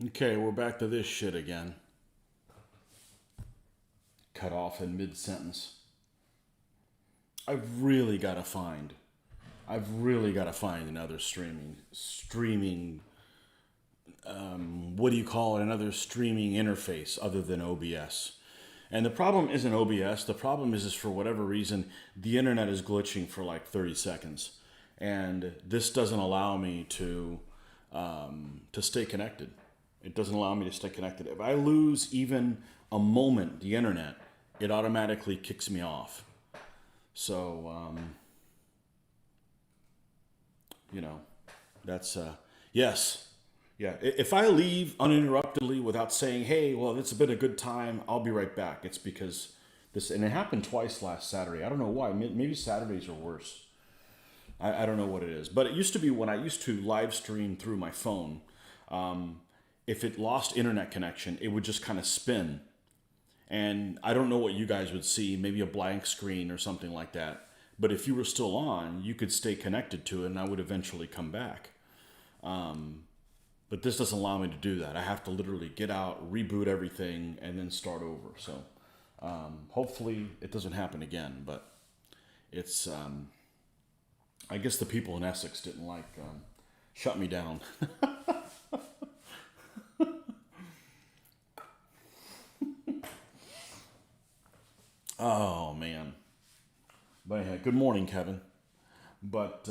Okay, we're back to this shit again. Cut off in mid-sentence. I've really got to find. I've really got to find another streaming. What do you call it? Another streaming interface other than OBS. And the problem isn't OBS. The problem is for whatever reason, the internet is glitching for like 30 seconds, and this doesn't allow me to stay connected. It doesn't allow me to stay connected. If I lose even a moment, the internet, it automatically kicks me off. So, you know, that's, yes. Yeah. If I leave uninterruptedly without saying, hey, well, it's been a good time, I'll be right back. It's because this, and it happened twice last Saturday. I don't know why. Maybe Saturdays are worse. I don't know what it is. But it used to be when I used to live stream through my phone, if it lost internet connection, it would just kind of spin. And I don't know what you guys would see, maybe a blank screen or something like that. But if you were still on, you could stay connected to it and I would eventually come back. But this doesn't allow me to do that. I have to literally get out, reboot everything, and then start over. So hopefully it doesn't happen again. But it's, I guess the people in Essex didn't like shut me down. Oh man. But anyhow, good morning, Kevin. But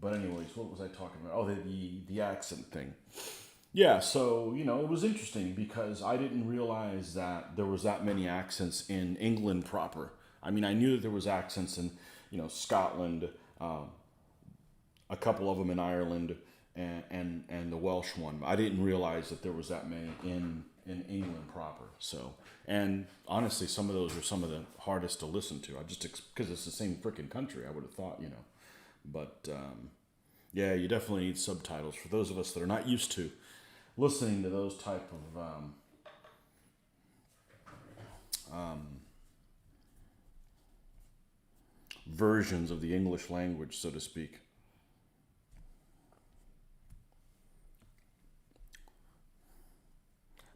anyways, what was I talking about? Oh, the accent thing. Yeah, so it was interesting because I didn't realize that there was that many accents in England proper. I mean, I knew that there was accents in Scotland, a couple of them in Ireland, and the Welsh one. I didn't realize that there was that many in England proper. So, and honestly, some of those are some of the hardest to listen to. I just because it's the same freaking country, I would have thought, but yeah, you definitely need subtitles for those of us that are not used to listening to those type of versions of the English language, so to speak.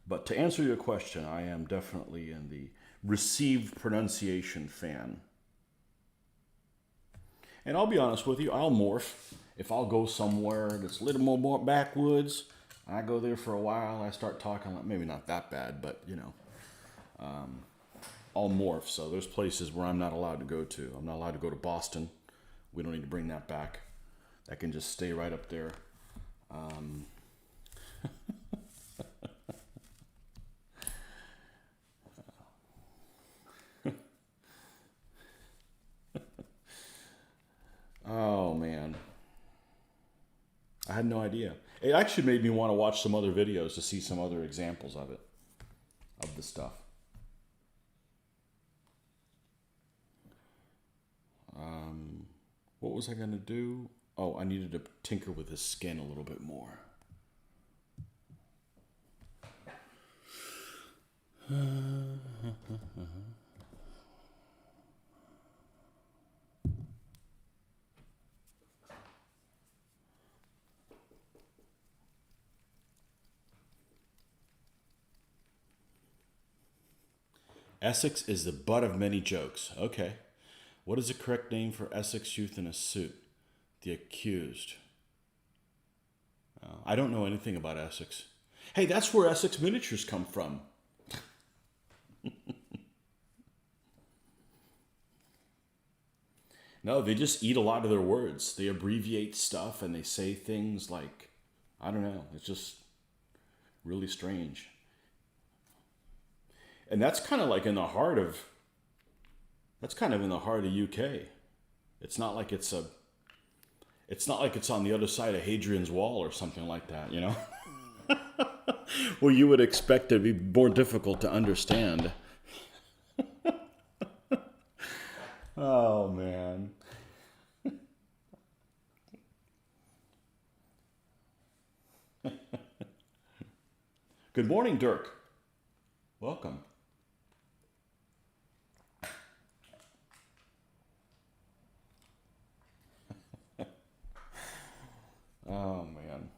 But to answer your question, I am definitely in the received pronunciation fan. And I'll be honest with you, I'll morph. If I'll go somewhere that's a little more backwoods, I go there for a while, I start talking, like maybe not that bad, but I'll morph. So there's places where I'm not allowed to go to. I'm not allowed to go to Boston. We don't need to bring that back. That can just stay right up there. Oh man, I had no idea. It actually made me want to watch some other videos to see some other examples of it, of the stuff. What was I gonna do? Oh, I needed to tinker with his skin a little bit more. Essex is the butt of many jokes. Okay. What is the correct name for Essex youth in a suit? The accused. I don't know anything about Essex. Hey, that's where Essex miniatures come from. No, they just eat a lot of their words. They abbreviate stuff and they say things like, I don't know. It's just really strange. And that's kind of like in the heart of, that's kind of in the heart of UK. It's not like it's on the other side of Hadrian's Wall or something like that, Well, you would expect it to be more difficult to understand. Oh, man. Good morning, Dirk. Welcome. Oh, man.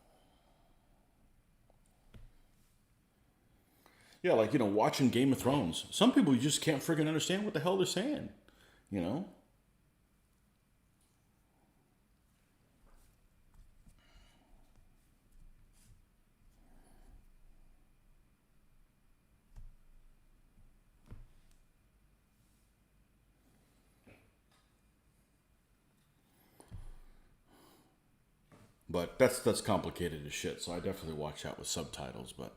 Yeah, like, watching Game of Thrones. Some people you just can't freaking understand what the hell they're saying, you know? But that's complicated as shit, so I definitely watch that with subtitles, but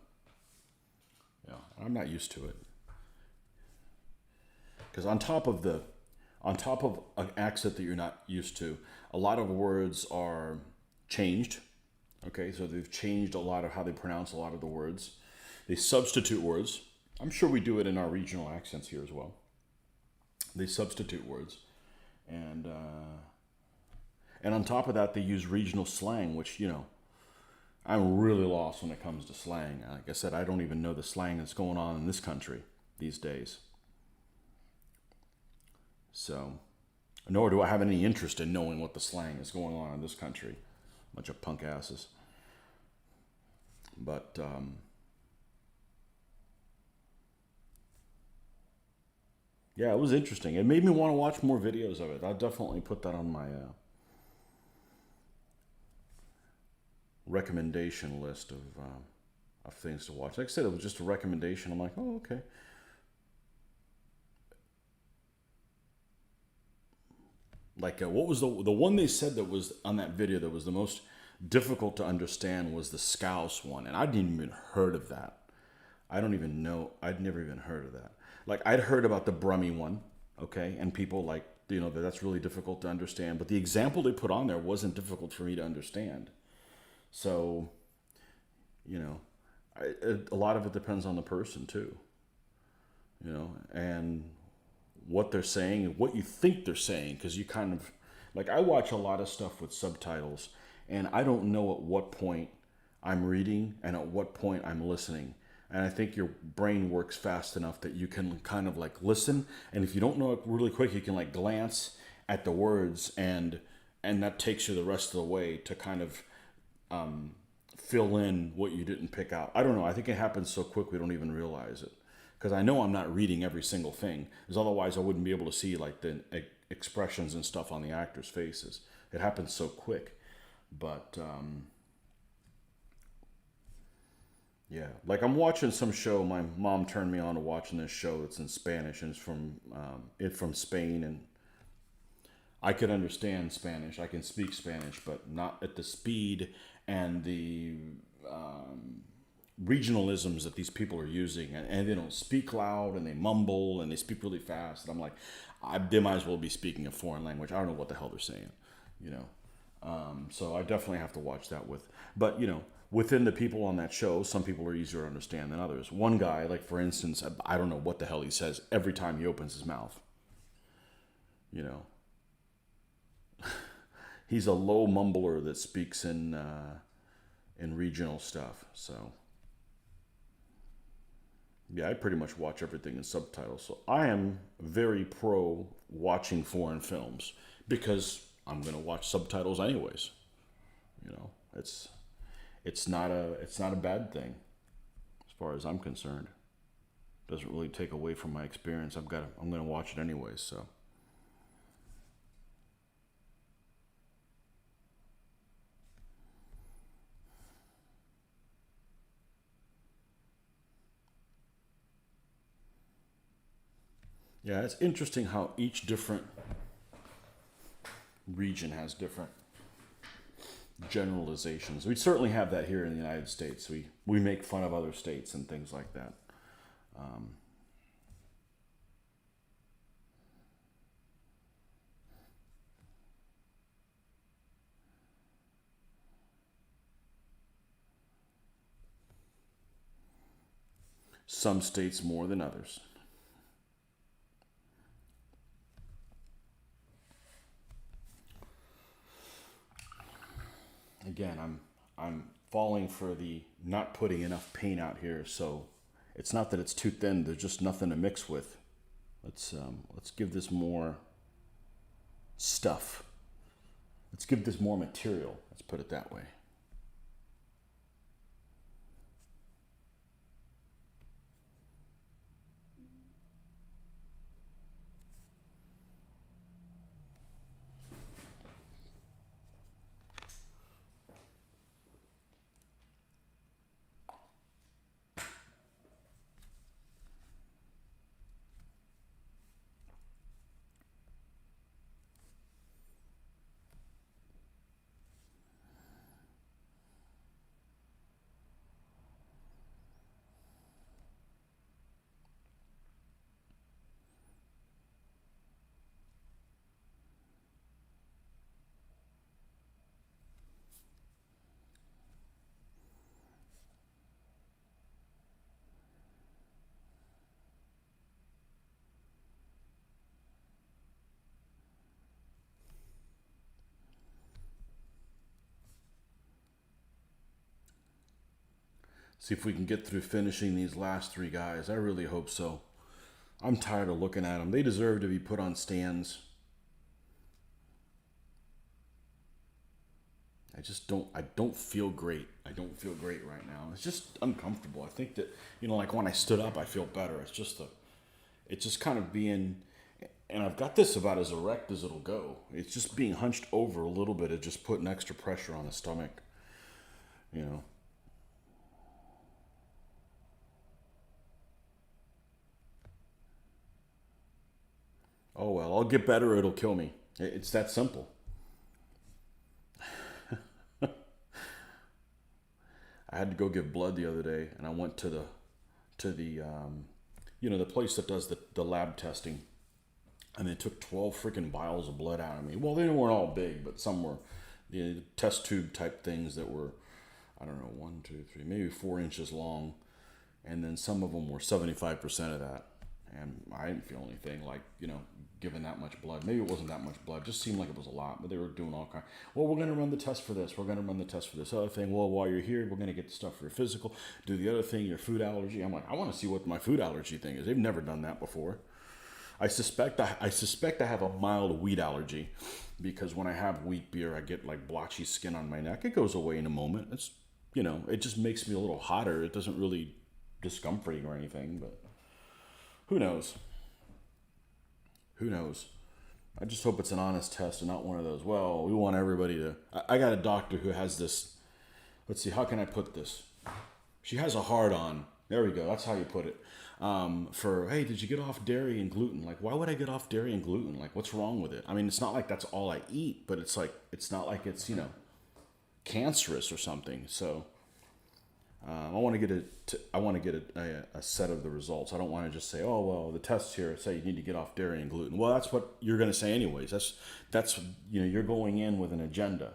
yeah, I'm not used to it. Because on top of an accent that you're not used to, a lot of words are changed. Okay, so they've changed a lot of how they pronounce a lot of the words. They substitute words. I'm sure we do it in our regional accents here as well. They substitute words, and on top of that, they use regional slang, which I'm really lost when it comes to slang. Like I said, I don't even know the slang that's going on in this country these days. So, nor do I have any interest in knowing what the slang is going on in this country. Bunch of punk asses. But yeah, it was interesting. It made me want to watch more videos of it. I'll definitely put that on my recommendation list of things to watch. Like I said, it was just a recommendation. I'm like, oh, okay. Like, what was the one they said that was on that video that was the most difficult to understand was the Scouse one, and I didn't even heard of that. I don't even know. I'd never even heard of that. Like, I'd heard about the Brummy one, okay, and people like that's really difficult to understand. But the example they put on there wasn't difficult for me to understand. So, you know, a lot of it depends on the person too. And what they're saying and what you think they're saying, because you kind of like I watch a lot of stuff with subtitles, and I don't know at what point I'm reading and at what point I'm listening. And I think your brain works fast enough that you can kind of like listen, and if you don't know it really quick, you can like glance at the words, and that takes you the rest of the way to kind of fill in what you didn't pick out. I don't know. I think it happens so quick we don't even realize it. Because I know I'm not reading every single thing, because otherwise I wouldn't be able to see like the expressions and stuff on the actors' faces. It happens so quick. But yeah, like I'm watching some show. My mom turned me on to watching this show. It's in Spanish, and it's from Spain, and I could understand Spanish. I can speak Spanish, but not at the speed and the regionalisms that these people are using, and they don't speak loud, and they mumble, and they speak really fast, and I'm like, they might as well be speaking a foreign language. I don't know what the hell they're saying, you know. So I definitely have to watch that but within the people on that show, some people are easier to understand than others. One guy, like for instance, I don't know what the hell he says every time he opens his mouth. You know, he's a low mumbler that speaks in regional stuff. So yeah, I pretty much watch everything in subtitles. So I am very pro watching foreign films because I'm gonna watch subtitles anyways. You know, it's not a bad thing as far as I'm concerned. Doesn't really take away from my experience. I'm gonna watch it anyways. So yeah, it's interesting how each different region has different generalizations. We certainly have that here in the United States. We make fun of other states and things like that. Um, some states more than others. Again, I'm falling for the not putting enough paint out here, so it's not that it's too thin. There's just nothing to mix with. Let's give this more stuff. Let's give this more material. Let's put it that way. See if we can get through finishing these last three guys. I really hope so. I'm tired of looking at them. They deserve to be put on stands. I don't feel great. I don't feel great right now. It's just uncomfortable. I think that, like when I stood up, I feel better. It's just kind of being, and I've got this about as erect as it'll go. It's just being hunched over a little bit. It's just putting extra pressure on the stomach, you know. Oh well, I'll get better. It'll kill me. It's that simple. I had to go give blood the other day, and I went to the place that does the lab testing, and they took 12 freaking vials of blood out of me. Well, they weren't all big, but some were test tube type things that were, I don't know, 1, 2, 3, maybe 4 inches long, and then some of them were 75% of that. And I didn't feel anything like, giving that much blood. Maybe it wasn't that much blood. It just seemed like it was a lot, but they were doing all kinds. Well, we're going to run the test for this. We're going to run the test for this other thing. Well, while you're here, we're going to get the stuff for your physical. Do the other thing, your food allergy. I'm like, I want to see what my food allergy thing is. They've never done that before. I suspect I have a mild wheat allergy because when I have wheat beer, I get like blotchy skin on my neck. It goes away in a moment. It just makes me a little hotter. It doesn't really discomforting or anything, but who knows? Who knows? I just hope it's an honest test and not one of those, well, we want everybody to. I got a doctor who has this. Let's see, how can I put this? She has a hard on. There we go. That's how you put it. Hey, did you get off dairy and gluten? Like, why would I get off dairy and gluten? Like, what's wrong with it? I mean, it's not like that's all I eat, but it's not like it's, cancerous or something. So, I want to get a set of the results. I don't want to just say, oh well, the tests here say you need to get off dairy and gluten. Well, that's what you're going to say anyways. That's you're going in with an agenda.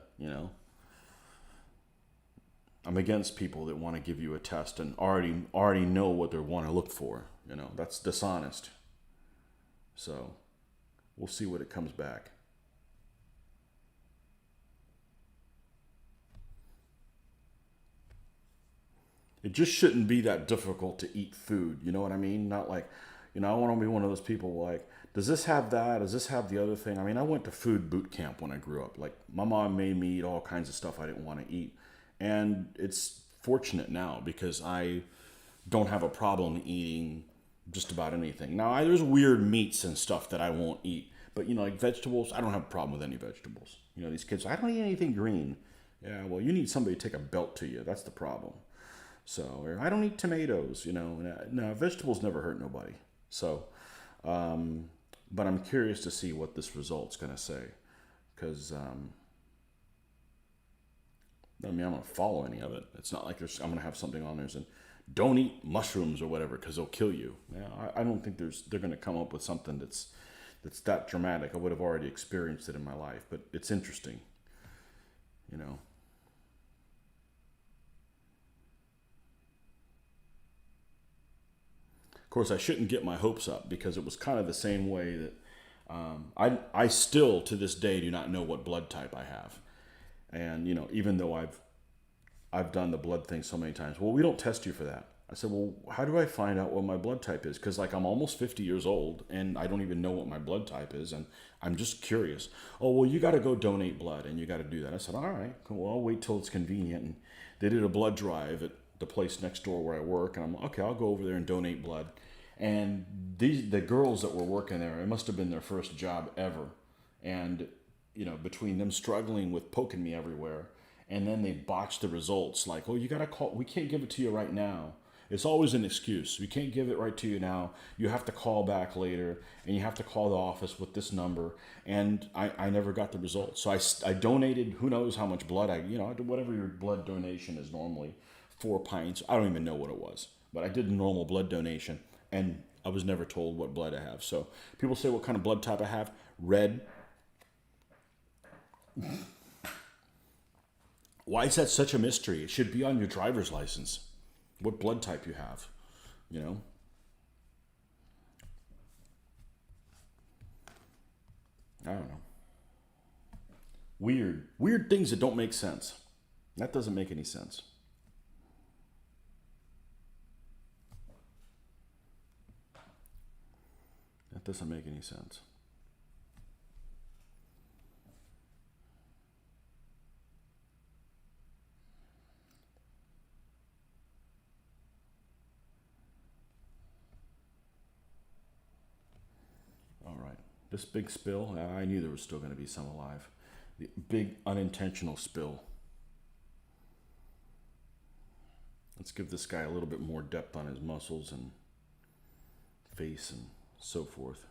I'm against people that want to give you a test and already know what they want to look for. That's dishonest. So we'll see what it comes back. It just shouldn't be that difficult to eat food. You know what I mean? Not like, I want to be one of those people like, does this have that? Does this have the other thing? I mean, I went to food boot camp when I grew up. Like, my mom made me eat all kinds of stuff I didn't want to eat. And it's fortunate now because I don't have a problem eating just about anything. Now, there's weird meats and stuff that I won't eat. But, like vegetables, I don't have a problem with any vegetables. These kids, I don't eat anything green. Yeah, well, you need somebody to take a belt to you. That's the problem. So, I don't eat tomatoes, No, vegetables never hurt nobody. So, but I'm curious to see what this result's going to say. Because, I'm going to follow any of it. It's not like I'm going to have something on there saying, don't eat mushrooms or whatever because they'll kill you. Yeah, I don't think they're going to come up with something that's that dramatic. I would have already experienced it in my life, but it's interesting, Of course, I shouldn't get my hopes up because it was kind of the same way that I still to this day do not know what blood type I have, and even though I've done the blood thing so many times. Well, we don't test you for that. I said, well, how do I find out what my blood type is? Because I'm almost 50 years old and I don't even know what my blood type is, and I'm just curious. Oh, well, you got to go donate blood and you got to do that. I said, all right, cool. Well, I'll wait till it's convenient. And they did a blood drive at the place next door where I work, and I'm okay. I'll go over there and donate blood. And the girls that were working there, it must have been their first job ever, and between them struggling with poking me everywhere, and then they botched the results. Like, oh, you got to call. We can't give it to you right now. It's always an excuse. We can't give it right to you now. You have to call back later, and you have to call the office with this number. And I never got the results. So I donated who knows how much blood. I did whatever your blood donation is normally, 4 pints. I don't even know what it was. But I did a normal blood donation, and I was never told what blood I have. So people say what kind of blood type I have. Red. Why is that such a mystery? It should be on your driver's license. What blood type you have, I don't know. Weird things that don't make sense. That doesn't make any sense. That doesn't make any sense. All right. This big spill, I knew there was still going to be some alive. The big unintentional spill. Let's give this guy a little bit more depth on his muscles and face and so forth.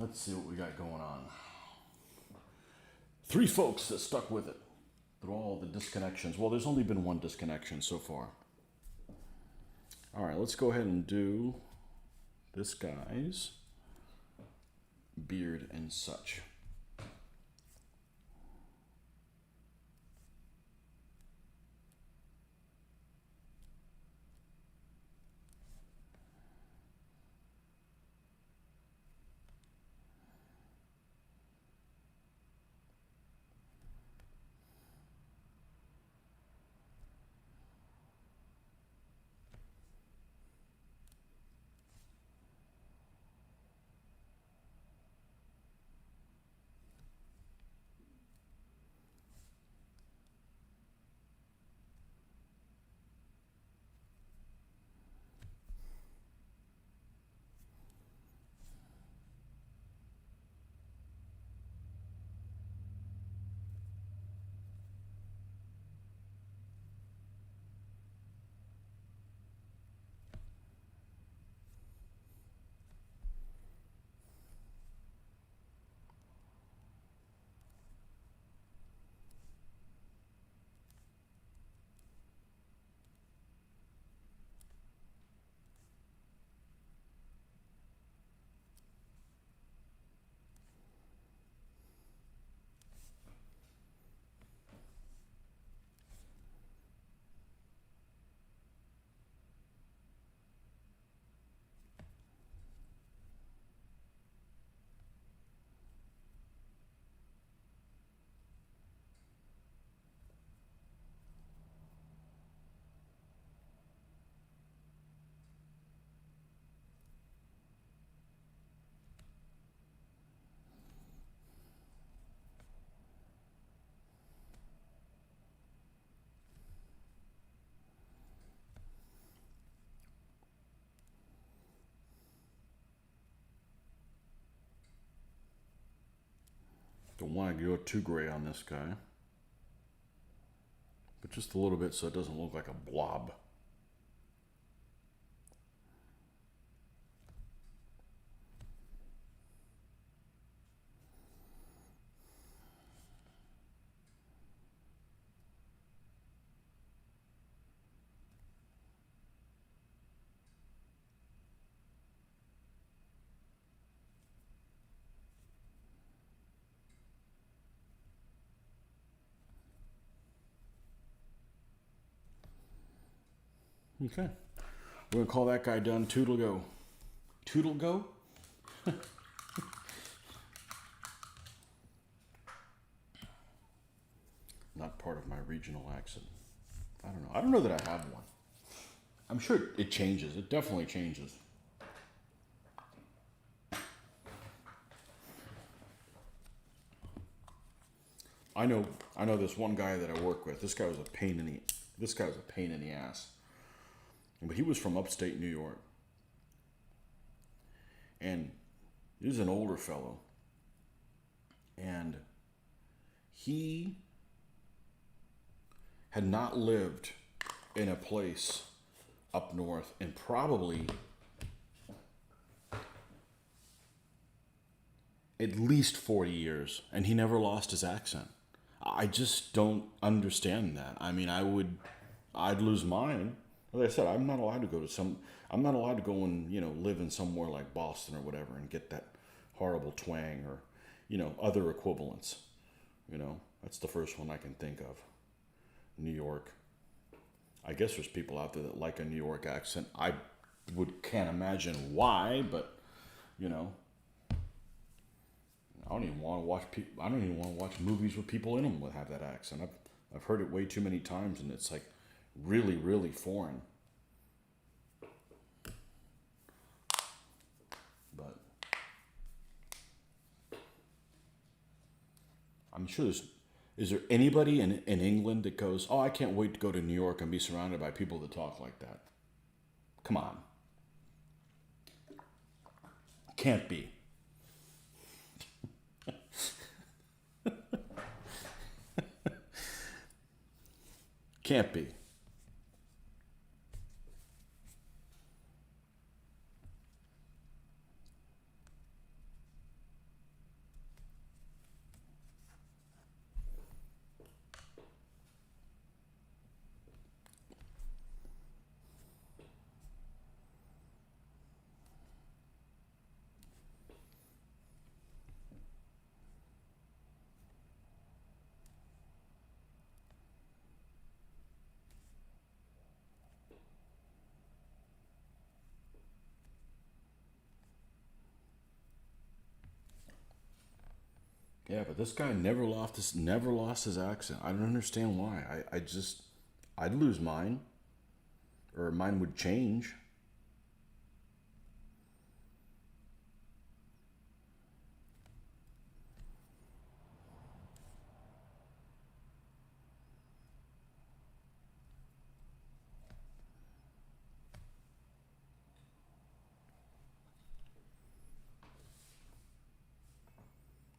Let's see what we got going on. 3 folks that stuck with it through all the disconnections. Well, there's only been one disconnection so far. All right, let's go ahead and do this guy's beard and such. Don't want to go too gray on this guy, but just a little bit so it doesn't look like a blob. Okay. We're going to call that guy done. Toodle go. Toodle go? Not part of my regional accent. I don't know. I don't know that I have one. I'm sure it changes. It definitely changes. I know this one guy that I work with. This guy was a pain in the ass. But he was from upstate New York. And he was an older fellow. And he had not lived in a place up north in probably at least 40 years, and he never lost his accent. I just don't understand that. I mean, I'd lose mine. Like I said, I'm not allowed to go and, live in somewhere like Boston or whatever and get that horrible twang or, other equivalents. That's the first one I can think of. New York. I guess there's people out there that like a New York accent. I can't imagine why, but, I don't even want to watch movies with people in them that have that accent. I've heard it way too many times, and it's like really, really foreign. But I'm sure is there anybody in England that goes, oh, I can't wait to go to New York and be surrounded by people that talk like that? Come on. Can't be. Can't be. Yeah, but this guy never lost his accent. I don't understand why. I'd lose mine, or mine would change.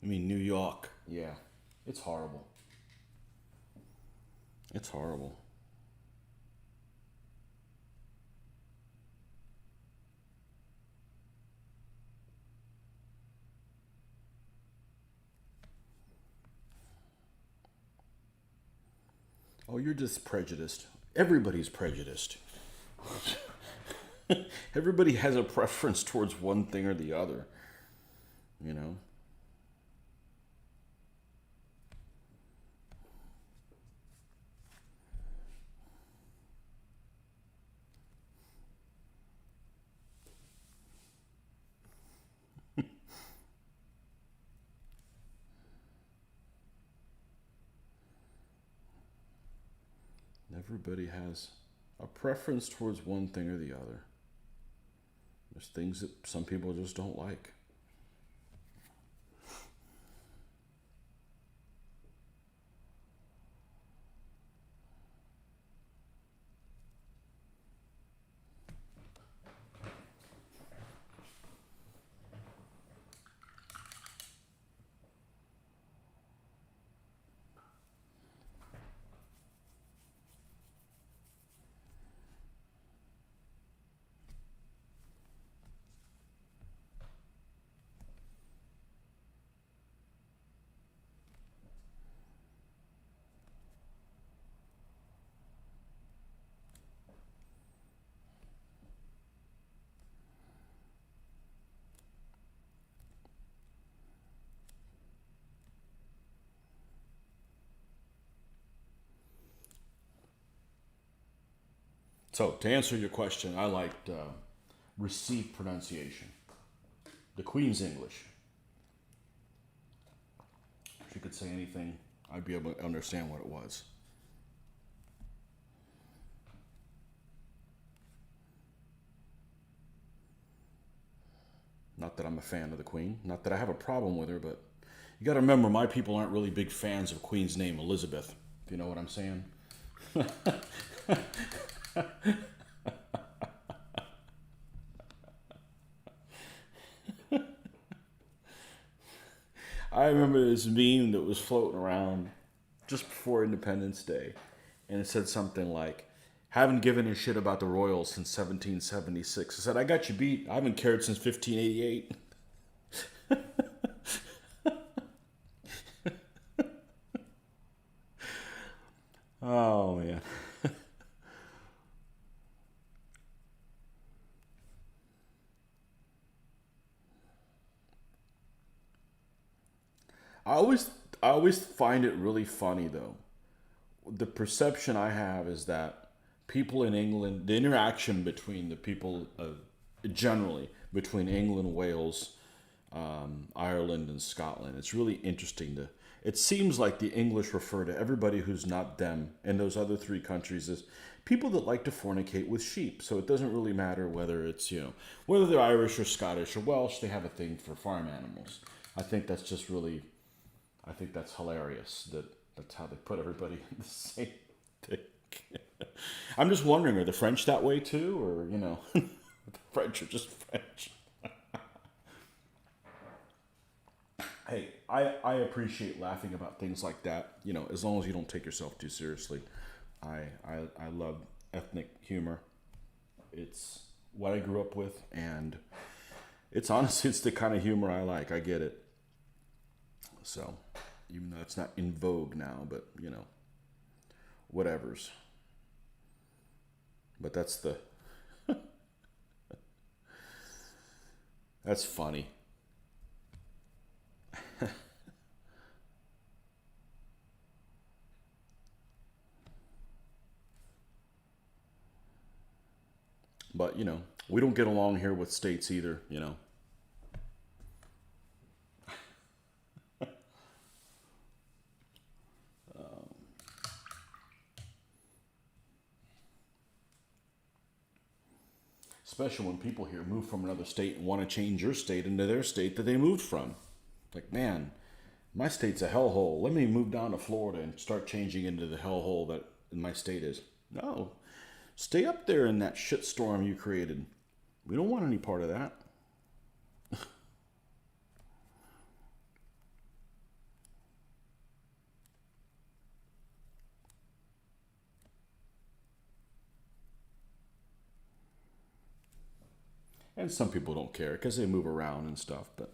I mean, New York. Yeah, it's horrible. It's horrible. Oh, you're just prejudiced. Everybody's prejudiced. Everybody has a preference towards one thing or the other. You know? Everybody has a preference towards one thing or the other. There's things that some people just don't like. So to answer your question, I liked received pronunciation. The Queen's English. If she could say anything, I'd be able to understand what it was. Not that I'm a fan of the Queen. Not that I have a problem with her, but you got to remember, my people aren't really big fans of Queen's name, Elizabeth. If you know what I'm saying. I remember this meme that was floating around just before Independence Day, and it said something like, "Haven't given a shit about the royals since 1776." I said, "I got you beat. I haven't cared since 1588." Oh man. I always I always find it really funny though. The perception I have is that people in England, the interaction between the people generally between England, Wales, Ireland, and Scotland, it's really interesting to. It seems like the English refer to everybody who's not them in those other three countries as people that like to fornicate with sheep. So it doesn't really matter whether it's, whether they're Irish or Scottish or Welsh, they have a thing for farm animals. I think that's just really I think that's hilarious that that's how they put everybody in the same thing. I'm just wondering, are the French that way too, or the French are just French? Hey, I appreciate laughing about things like that. As long as you don't take yourself too seriously. I love ethnic humor. It's what I grew up with, and it's honestly it's the kind of humor I like. I get it. So, even though it's not in vogue now, but whatever's. But that's funny. But we don't get along here with states either. Especially when people here move from another state and want to change your state into their state that they moved from. Like, man, my state's a hellhole. Let me move down to Florida and start changing into the hellhole that my state is. No, stay up there in that shitstorm you created. We don't want any part of that. And some people don't care because they move around and stuff, but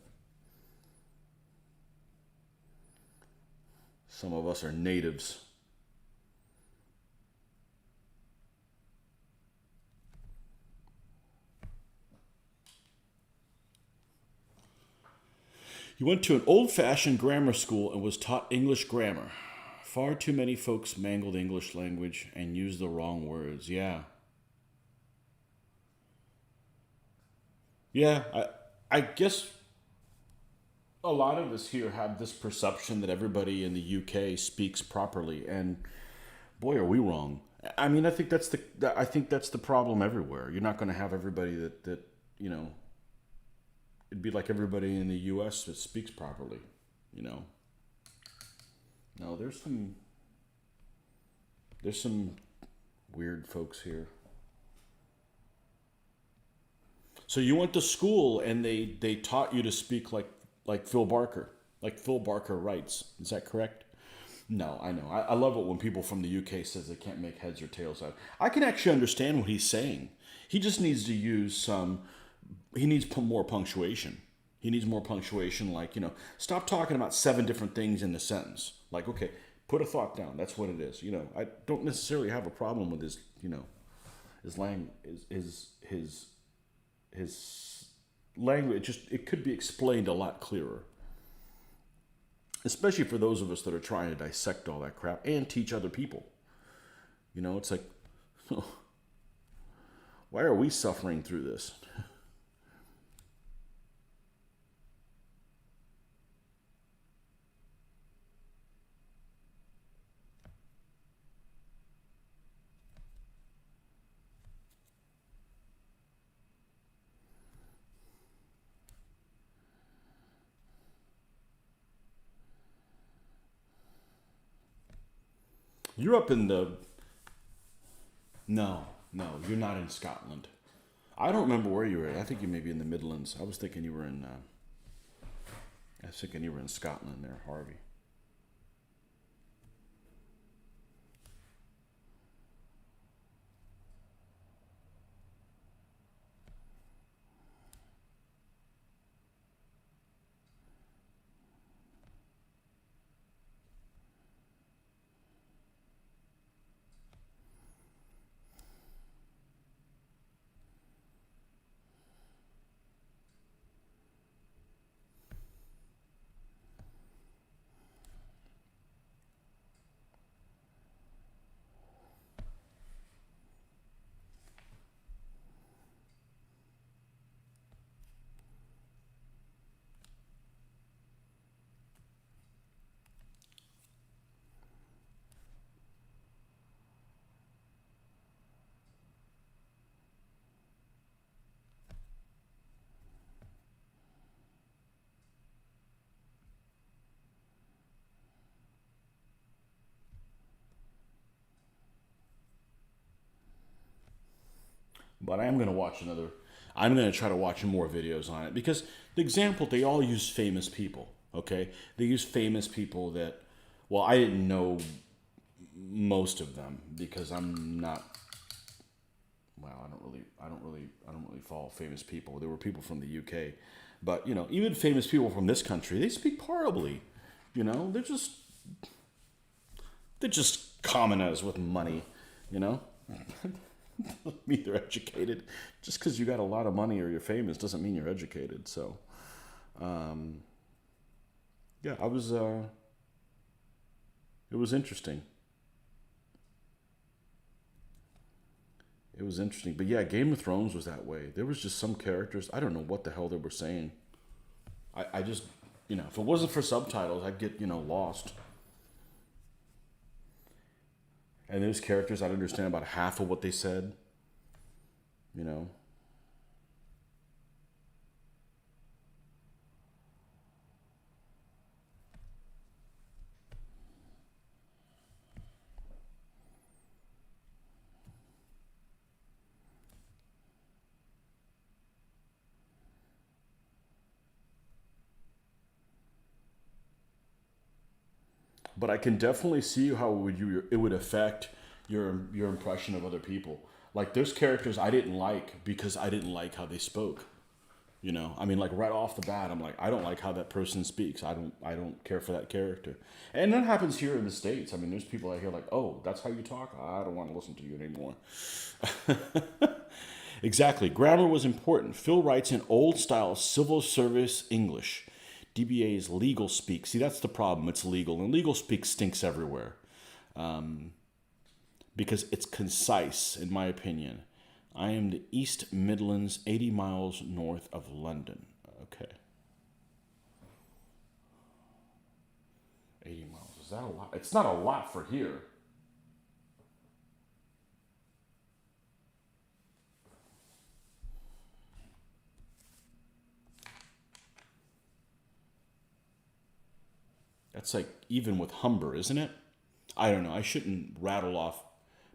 some of us are natives. You went to an old fashioned grammar school and was taught English grammar. Far too many folks mangle the English language and use the wrong words. Yeah. Yeah, I guess a lot of us here have this perception that everybody in the UK speaks properly, and boy, are we wrong. I mean, I think that's the problem everywhere. You're not going to have everybody that you know. It'd be like everybody in the U.S. that speaks properly. You know. No, there's some weird folks here. So you went to school and they taught you to speak like Phil Barker, like Phil Barker writes. Is that correct? No, I know. I love it when people from the UK says they can't make heads or tails out. I can actually understand what he's saying. He just needs to use some. He needs more punctuation. He needs more punctuation. Like stop talking about seven different things in the sentence. Like okay, put a thought down. That's what it is. I don't necessarily have a problem with his his lang his language. Just it could be explained a lot clearer, especially for those of us that are trying to dissect all that crap and teach other people. It's like Why are we suffering through this? You're up in the... No, no, you're not in Scotland. I don't remember where you were. I think you may be in the Midlands. I was thinking you were in... I was thinking you were in Scotland there, Harvey. But I am going to watch another. I'm going to try to watch more videos on it because the example, they all use famous people. Okay, they use famous people that. Well, I didn't know most of them because I'm not. Well, I don't really follow famous people. There were people from the UK, but you know, even famous people from this country, they speak horribly. You know, they're just commoners with money. You know. Doesn't mean they're educated. Just because you got a lot of money or you're famous doesn't mean you're educated. So, yeah, I was. It was interesting. It was interesting, but yeah, Game of Thrones was that way. There was just some characters. I don't know what the hell they were saying. I just, you know, if it wasn't for subtitles, I'd get lost. And there's characters I'd understand about half of what they said. You know. But I can definitely see how it would affect your impression of other people. Like there's characters I didn't like because I didn't like how they spoke. You know, I mean, like right off the bat, I'm like, I don't like how that person speaks. I don't care for that character, and that happens here in the States. I mean, there's people I hear like, oh, that's how you talk. I don't want to listen to you anymore. Exactly. Grammar was important. Phil writes in old style civil service English. DBA is legal speak. See, that's the problem. It's legal, and legal speak stinks everywhere because it's concise, in my opinion. I am the East Midlands, 80 miles north of London. Okay. 80 miles. Is that a lot? It's not a lot for here. That's like even with Humber, isn't it? I don't know. I shouldn't rattle off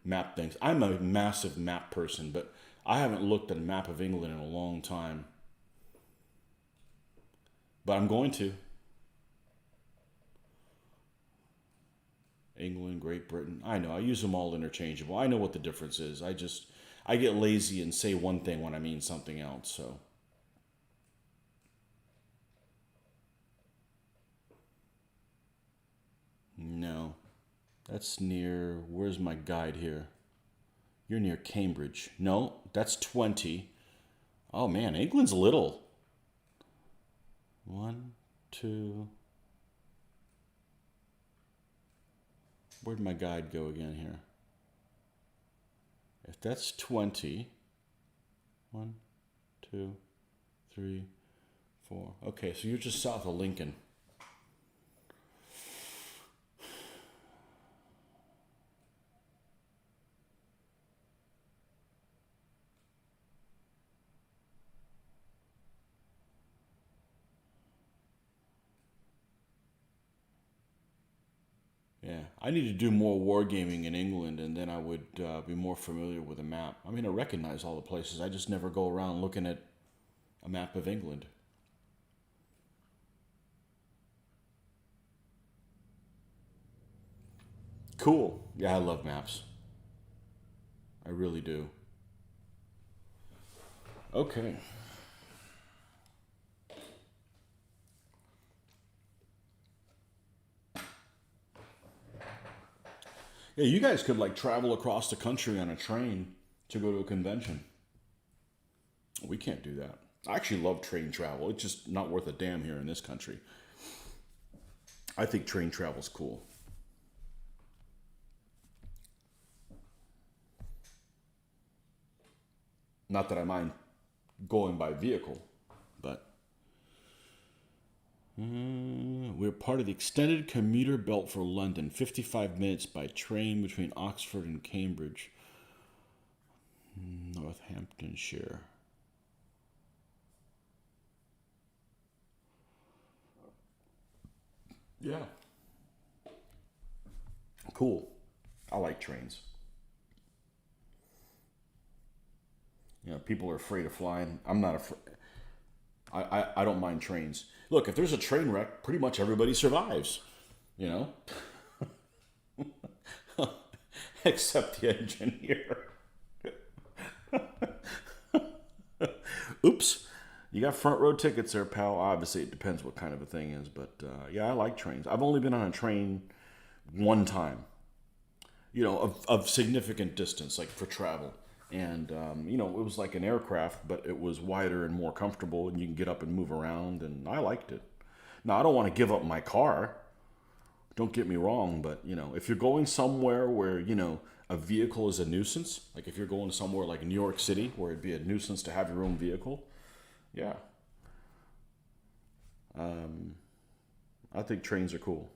map things. I'm a massive map person, but I haven't looked at a map of England in a long time. But I'm going to. England, Great Britain. I know. I use them all interchangeable. I know what the difference is. I get lazy and say one thing when I mean something else. So, no. That's near, where's my guide here? You're near Cambridge. No, that's 20. Oh man, England's little. One, two. Where'd my guide go again here? If that's 20, 1, 2, 3, 4. Okay, so you're just south of Lincoln. Yeah, I need to do more wargaming in England, and then I would be more familiar with a map. I mean, I recognize all the places. I just never go around looking at a map of England. Cool. Yeah, I love maps. I really do. Okay. Yeah, you guys could like travel across the country on a train to go to a convention. We can't do that. I actually love train travel. It's just not worth a damn here in this country. I think train travel's cool. Not that I mind going by vehicle, but we're part of the extended commuter belt for London. 55 minutes by train between Oxford and Cambridge, Northamptonshire. Yeah, cool. I like trains. You know, people are afraid of flying. I'm not afraid. I don't mind trains. Look, if there's a train wreck, pretty much everybody survives. You know, except the engineer. Oops. You got front row tickets there, pal. Obviously, it depends what kind of a thing is, but yeah, I like trains. I've only been on a train one time, of significant distance, like for travel. And, it was like an aircraft, but it was wider and more comfortable, and you can get up and move around, and I liked it. Now, I don't want to give up my car. Don't get me wrong, but, if you're going somewhere where, a vehicle is a nuisance, like if you're going somewhere like New York City, where it'd be a nuisance to have your own vehicle, yeah, I think trains are cool.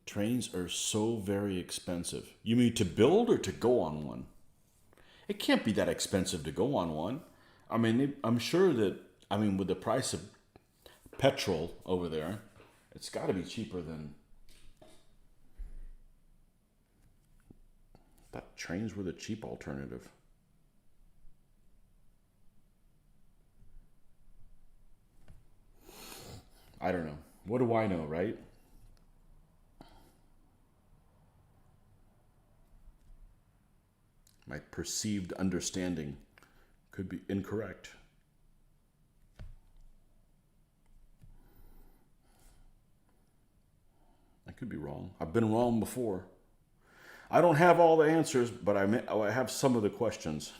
Trains are so very expensive. You mean to build or to go on one? It can't be that expensive to go on one. I mean, I'm sure that, with the price of petrol over there, it's got to be cheaper than. But trains were the cheap alternative. I don't know. What do I know, right? My perceived understanding could be incorrect. I could be wrong. I've been wrong before. I don't have all the answers, but I have some of the questions.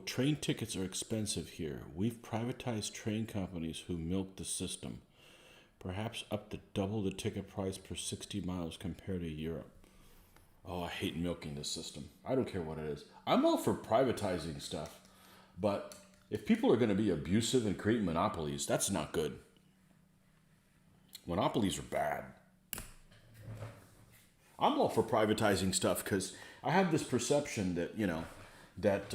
quote, train tickets are expensive here. We've privatized train companies who milk the system. Perhaps up to double the ticket price per 60 miles compared to Europe. Oh, I hate milking the system. I don't care what it is. I'm all for privatizing stuff. But if people are going to be abusive and create monopolies, that's not good. Monopolies are bad. I'm all for privatizing stuff because I have this perception that, that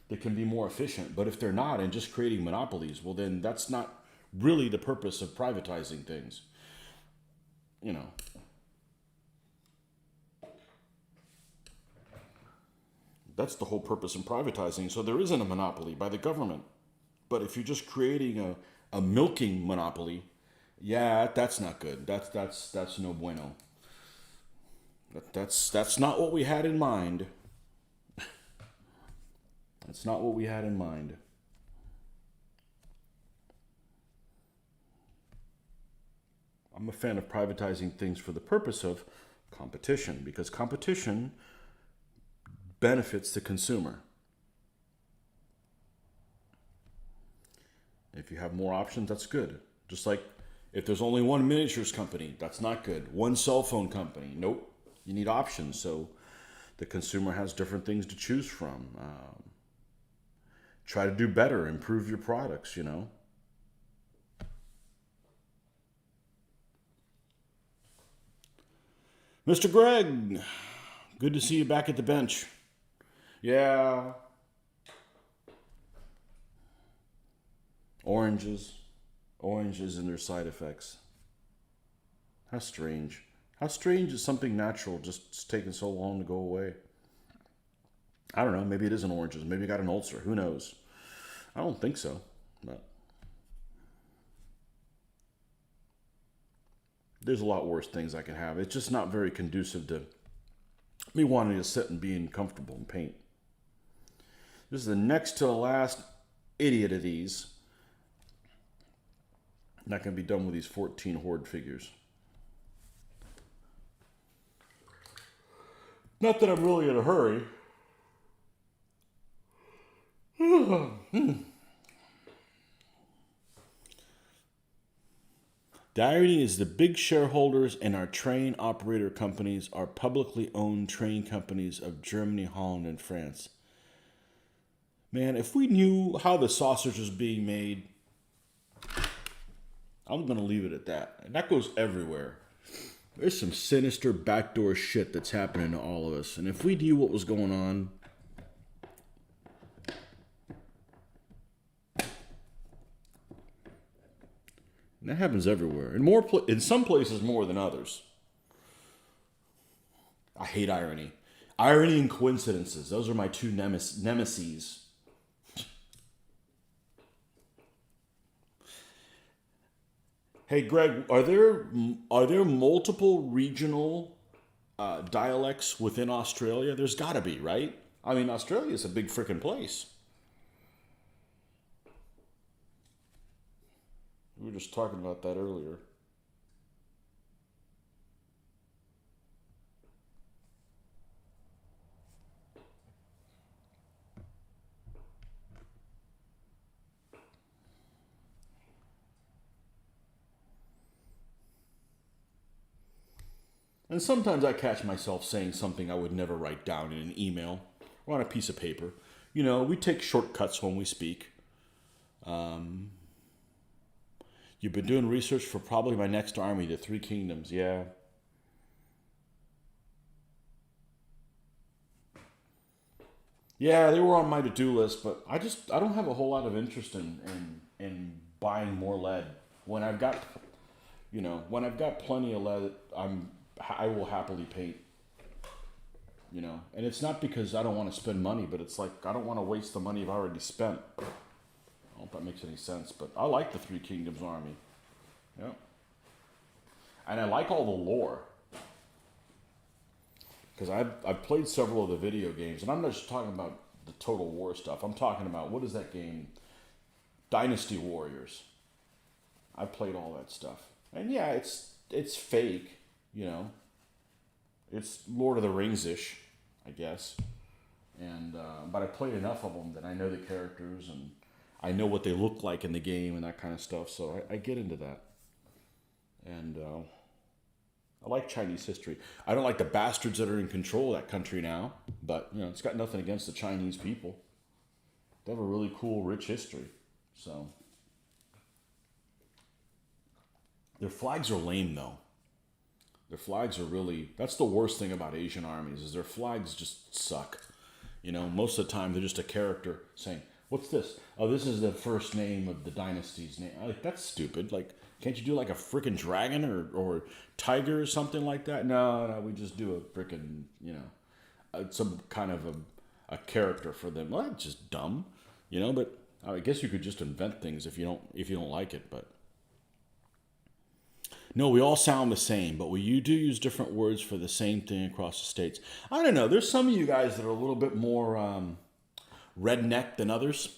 they can be more efficient. But if they're not and just creating monopolies, well, then that's not really the purpose of privatizing things. That's the whole purpose in privatizing. So there isn't a monopoly by the government. But if you're just creating a milking monopoly, yeah, that's not good. That's no bueno. That's not what we had in mind. That's not what we had in mind. I'm a fan of privatizing things for the purpose of competition, because competition benefits the consumer. If you have more options, that's good. Just like if there's only one miniatures company, that's not good. One cell phone company, nope. You need options, so the consumer has different things to choose from. Try to do better, improve your products, Mr. Greg, good to see you back at the bench. Yeah. Oranges and their side effects. How strange. How strange is something natural just taking so long to go away? I don't know. Maybe it isn't oranges. Maybe you got an ulcer. Who knows? I don't think so. But there's a lot worse things I can have. It's just not very conducive to me wanting to sit and being comfortable and paint. This is the next to the last idiot of these. Not going to be done with these 14 horde figures. Not that I'm really in a hurry. The irony is the big shareholders in our train operator companies are publicly owned train companies of Germany, Holland, and France. Man, if we knew how the sausage was being made, I'm going to leave it at that. And that goes everywhere. There's some sinister backdoor shit that's happening to all of us. And if we knew what was going on, and that happens everywhere. In some places more than others. I hate irony. Irony and coincidences. Those are my two nemeses. Hey, Greg, are there multiple regional dialects within Australia? There's got to be, right? I mean, Australia is a big freaking place. We were just talking about that earlier. And sometimes I catch myself saying something I would never write down in an email or on a piece of paper. We take shortcuts when we speak. You've been doing research for probably my next army, the Three Kingdoms. Yeah. Yeah, they were on my to-do list, but I don't have a whole lot of interest in buying more lead. When I've got plenty of lead, I will happily paint. And it's not because I don't want to spend money, but it's like I don't want to waste the money I've already spent. I don't know if that makes any sense, but I like the Three Kingdoms army. Yeah. And I like all the lore. Because I've played several of the video games, and I'm not just talking about the Total War stuff. I'm talking about, what is that game? Dynasty Warriors. I played all that stuff. And yeah, it's fake, It's Lord of the Rings-ish, I guess. And but I played enough of them that I know the characters and I know what they look like in the game and that kind of stuff. So I get into that. And I like Chinese history. I don't like the bastards that are in control of that country now, but it's got nothing against the Chinese people. They have a really cool, rich history. So their flags are lame, though. Their flags are really, that's the worst thing about Asian armies, is their flags just suck. Most of the time they're just a character saying, what's this? Oh, this is the first name of the dynasty's name. Like, that's stupid. Like, can't you do like a freaking dragon or tiger or something like that? No, we just do a freaking, some kind of a character for them. Well, that's just dumb, but I guess you could just invent things if you don't like it, but no, we all sound the same, but you do use different words for the same thing across the states. I don't know. There's some of you guys that are a little bit more redneck than others,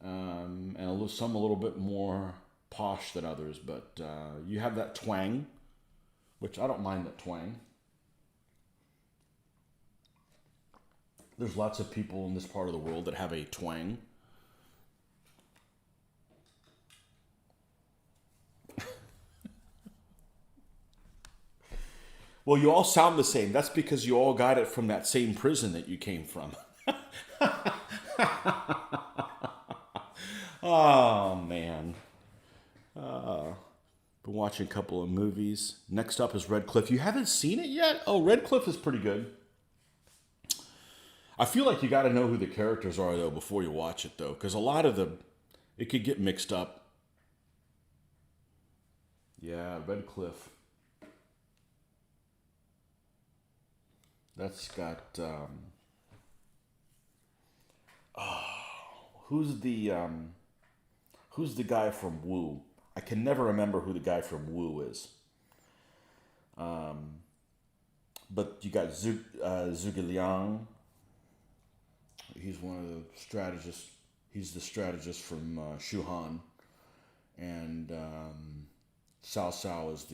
and some a little bit more posh than others. But you have that twang, which I don't mind that twang. There's lots of people in this part of the world that have a twang. Well, you all sound the same. That's because you all got it from that same prison that you came from. Oh, man. Been watching a couple of movies. Next up is Red Cliff. You haven't seen it yet? Oh, Red Cliff is pretty good. I feel like you got to know who the characters are, though, before you watch it, though. Because a lot of them, it could get mixed up. Yeah, Red Cliff. That's got who's the guy from Wu? I can never remember who the guy from Wu is. But you got Zhuge Liang. He's one of the strategists. He's the strategist from Shuhan, and Cao Cao is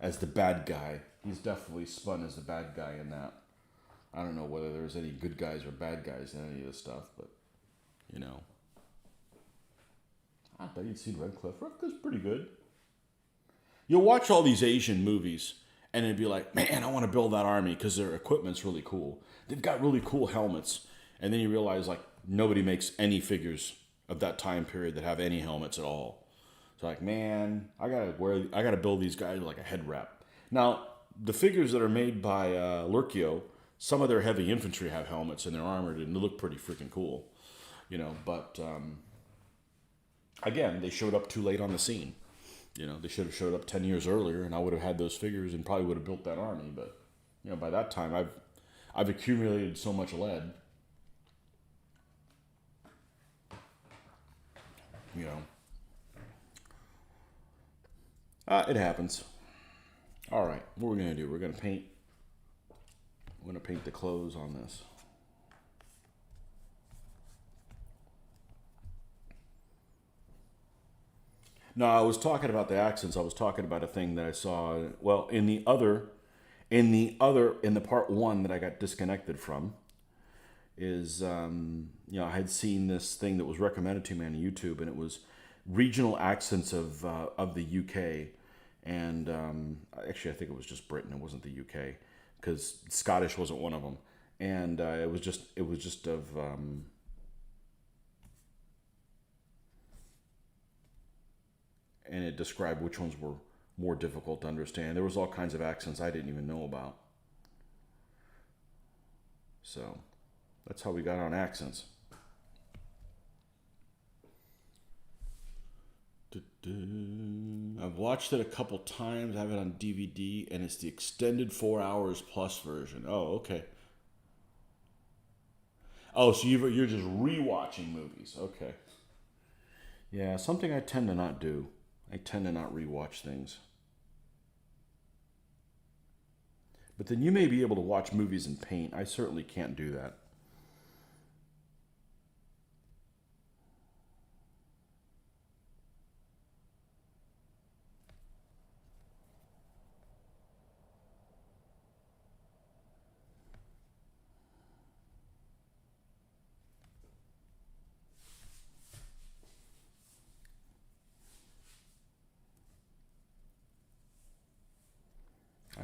as the bad guy. He's definitely spun as the bad guy in that. I don't know whether there's any good guys or bad guys in any of this stuff, but I bet you'd seen Red Cliff. Red Cliff's pretty good. You'll watch all these Asian movies and it'd be like, man, I want to build that army because their equipment's really cool. They've got really cool helmets. And then you realize like nobody makes any figures of that time period that have any helmets at all. It's like, man, I gotta build these guys with like a head wrap. Now, the figures that are made by Lurkio, some of their heavy infantry have helmets and they're armored and they look pretty freaking cool, but again, they showed up too late on the scene. They should have showed up 10 years earlier and I would have had those figures and probably would have built that army. But, by that time, I've accumulated so much lead. It happens. All right, what we're going to do, we're going to paint the clothes on this. No, I was talking about the accents. I was talking about a thing that I saw. Well, in the part one that I got disconnected from, is I had seen this thing that was recommended to me on YouTube, and it was regional accents of the UK, and actually I think it was just Britain. It wasn't the UK, because Scottish wasn't one of them, and it was just of. And it described which ones were more difficult to understand. There was all kinds of accents I didn't even know about. So that's how we got on accents. I've watched it a couple times. I have it on DVD, and it's the extended 4 hours plus version. Oh, okay. Oh, so you're just rewatching movies. Okay. Yeah, something I tend to not do. I tend to not rewatch things. But then you may be able to watch movies in paint. I certainly can't do that.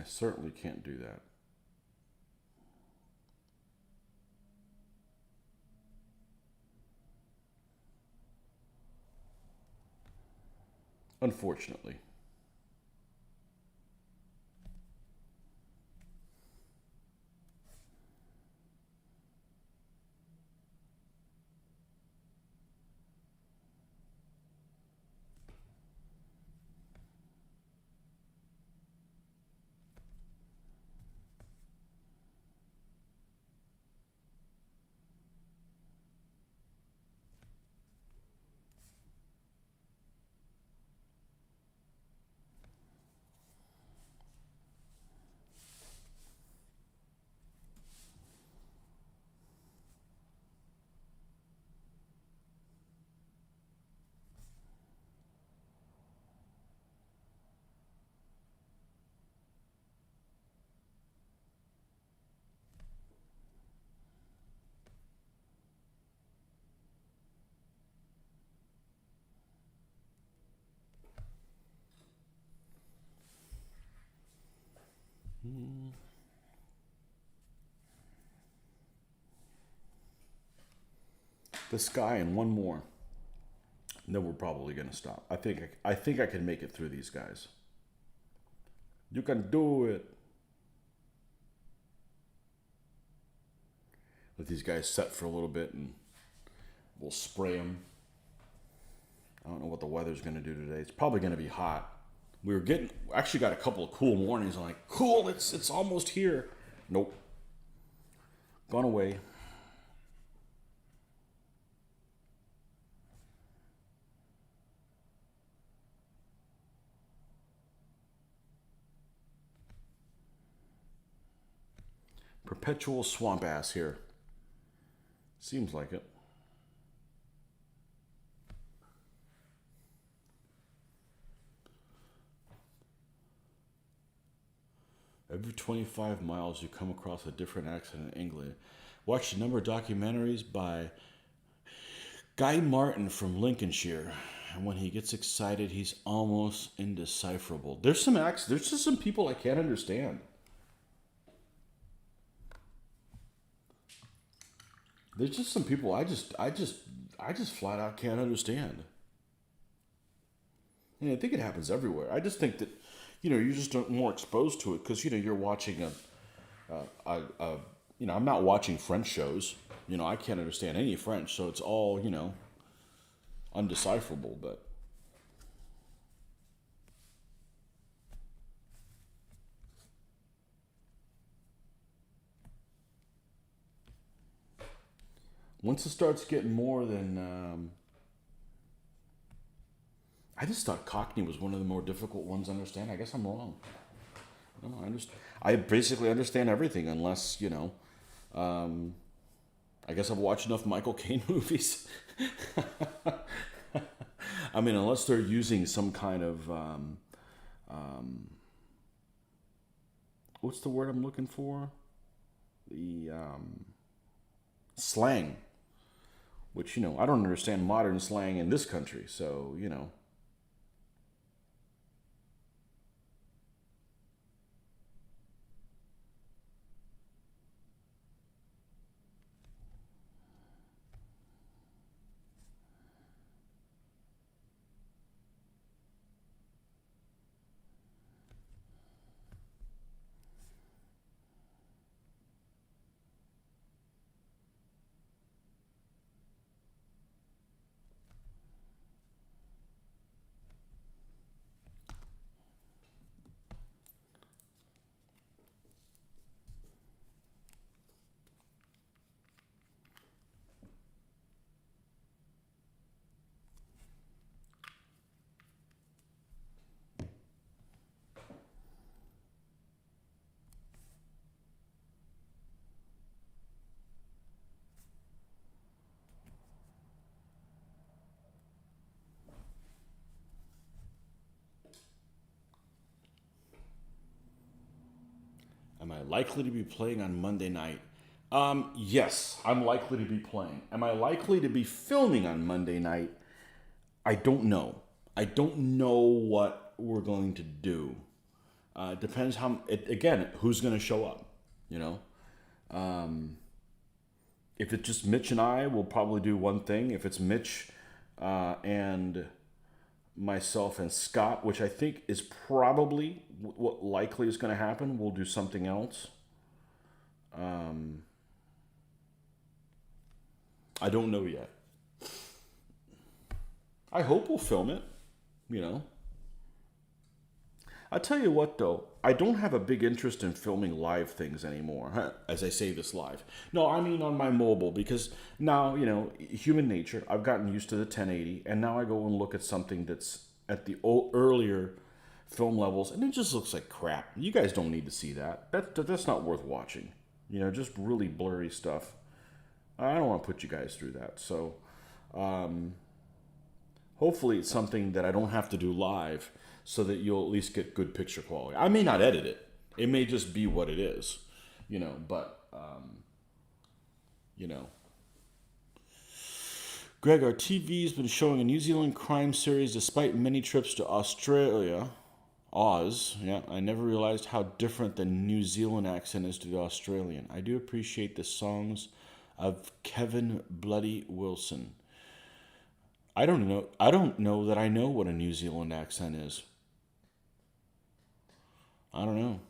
I certainly can't do that. Unfortunately. This guy and one more. And then we're probably gonna stop. I think I can make it through these guys. You can do it. Let these guys set for a little bit and we'll spray them. I don't know what the weather's gonna do today. It's probably gonna be hot. We were getting actually got a couple of cool mornings. I'm like, cool, it's almost here. Nope. Gone away. Perpetual swamp ass here. Seems like it. Every 25 miles, you come across a different accent in England. Watched a number of documentaries by Guy Martin from Lincolnshire. And when he gets excited, he's almost indecipherable. There's some accents. There's just some people I can't understand. There's just some people I just flat out can't understand. And I think it happens everywhere. I just think that, you're just more exposed to it because you're watching a I'm not watching French shows. I can't understand any French, so it's all undecipherable. But once it starts getting more than, I just thought Cockney was one of the more difficult ones to understand. I guess I'm wrong. No, I understand. I basically understand everything unless I guess I've watched enough Michael Caine movies. I mean, unless they're using some kind of what's the word I'm looking for? The slang, which I don't understand modern slang in this country. So. Am I likely to be playing on Monday night? Yes, I'm likely to be playing. Am I likely to be filming on Monday night? I don't know. I don't know what we're going to do. It depends again, who's going to show up, you know? Um, if it's just Mitch and I, we'll probably do one thing. If it's Mitch and myself and Scott, which I think is probably what likely is going to happen, we'll do something else. I don't know yet. I hope we'll film it, you know. I'll tell you what, though, I don't have a big interest in filming live things anymore, as I say this live. No, I mean on my mobile, because now, you know, human nature, I've gotten used to the 1080, and now I go and look at something that's at the earlier film levels, and it just looks like crap. You guys don't need to see that. That's not worth watching. You know, just really blurry stuff. I don't want to put you guys through that. So, hopefully it's something that I don't have to do live so that you'll at least get good picture quality. I may not edit it. It may just be what it is, you know, but, you know. Greg, our TV's been showing a New Zealand crime series despite many trips to Australia. Oz, yeah, I never realized how different the New Zealand accent is to the Australian. I do appreciate the songs of Kevin Bloody Wilson. I don't know that I know what a New Zealand accent is. I don't know.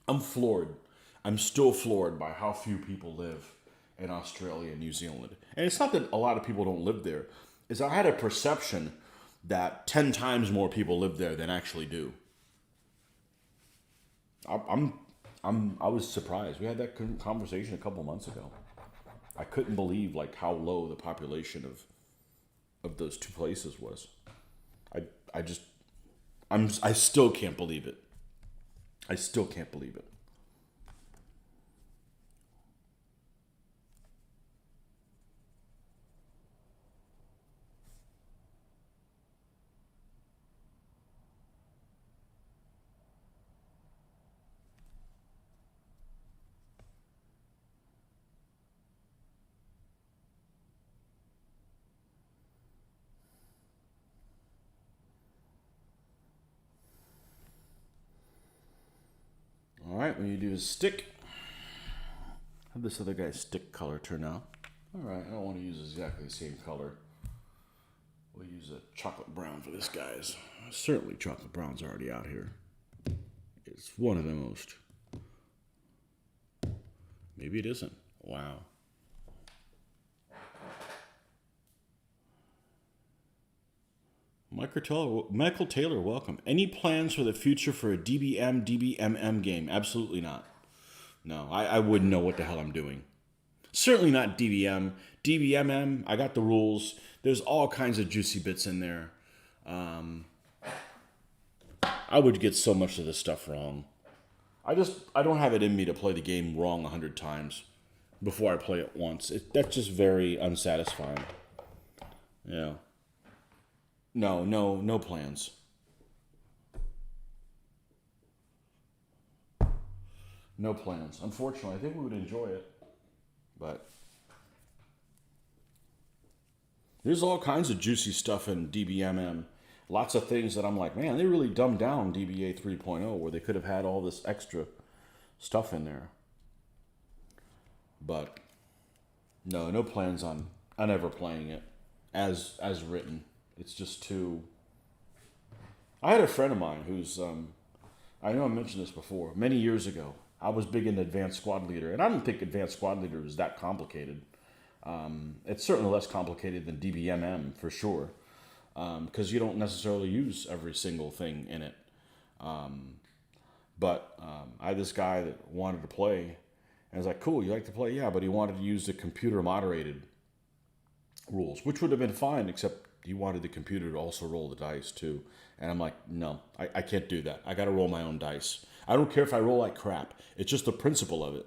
I'm floored. I'm still floored by how few people live in Australia and New Zealand. And it's not that a lot of people don't live there. Is I had a perception that 10 times more people live there than actually do. I was surprised. We had that conversation a couple months ago. I couldn't believe like how low the population of those two places was. I just I still can't believe it. I still can't believe it. All right, when you do a stick, have this other guy's stick color turn out. All right, I don't want to use exactly the same color. We'll use a chocolate brown for this guy's. Certainly chocolate brown's already out here. It's one of the most. Maybe it isn't. Wow. Michael Taylor, welcome. Any plans for the future for a DBMM game? Absolutely not. No, I wouldn't know what the hell I'm doing. Certainly not DBM. DBMM, I got the rules. There's all kinds of juicy bits in there. I would get so much of this stuff wrong. I don't have it in me to play the game wrong 100 times before I play it once. That's just very unsatisfying. Yeah. No plans. No plans. Unfortunately, I think we would enjoy it, but there's all kinds of juicy stuff in DBMM. Lots of things that I'm like, man, they really dumbed down DBA 3.0 where they could have had all this extra stuff in there. But no plans on ever playing it as written. It's just too. I had a friend of mine who's I know I mentioned this before. Many years ago, I was big into Advanced Squad Leader, and I don't think Advanced Squad Leader is that complicated. It's certainly less complicated than DBMM for sure, because you don't necessarily use every single thing in it. But I had this guy that wanted to play, and I was like, "Cool, you like to play? Yeah," but he wanted to use the computer moderated rules, which would have been fine, except he wanted the computer to also roll the dice too. And I'm like, no, I can't do that. I got to roll my own dice. I don't care if I roll like crap. It's just the principle of it.